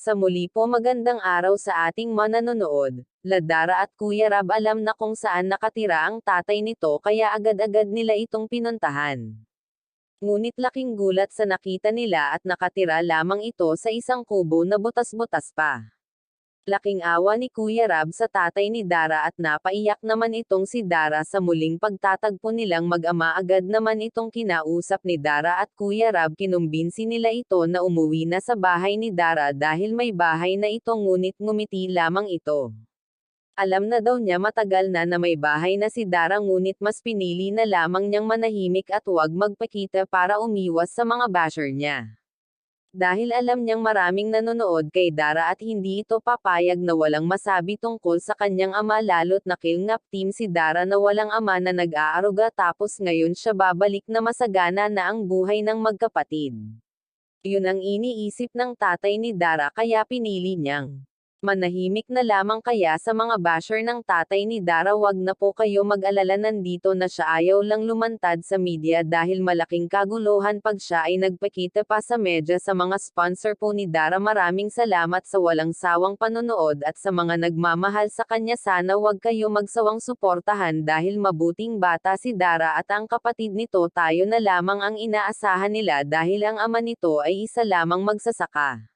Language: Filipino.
Sa muli po magandang araw sa ating mananonood. Dara at Kuya Rab alam na kung saan nakatira ang tatay nito kaya agad-agad nila itong pinuntahan. Ngunit laking gulat sa nakita nila at nakatira lamang ito sa isang kubo na butas-butas pa. Laking awa ni Kuya Rab sa tatay ni Dara at napaiyak naman itong si Dara sa muling pagtatagpo nilang mag-ama. Agad naman itong kinausap ni Dara at Kuya Rab, kinumbinsi nila ito na umuwi na sa bahay ni Dara dahil may bahay na ito, ngunit ngumiti lamang ito. Alam na daw niya matagal na may bahay na si Dara, ngunit mas pinili na lamang niyang manahimik at huwag magpakita para umiwas sa mga basher niya. Dahil alam niyang maraming nanonood kay Dara at hindi ito papayag na walang masabi tungkol sa kanyang ama, lalo't nakilngap team si Dara na walang ama na nag-aaruga, tapos ngayon siya babalik na masagana na ang buhay ng magkapatid. Yun ang iniisip ng tatay ni Dara kaya pinili niyang manahimik na lamang. Kaya sa mga basher ng tatay ni Dara, wag na po kayo mag-alala, nandito na siya, ayaw lang lumantad sa media dahil malaking kaguluhan pag siya ay nagpakita pa sa media. Sa mga sponsor po ni Dara, maraming salamat sa walang sawang panonood at sa mga nagmamahal sa kanya, sana wag kayo magsawang suportahan dahil mabuting bata si Dara at ang kapatid nito tayo na lamang ang inaasahan nila dahil ang ama nito ay isa lamang magsasaka.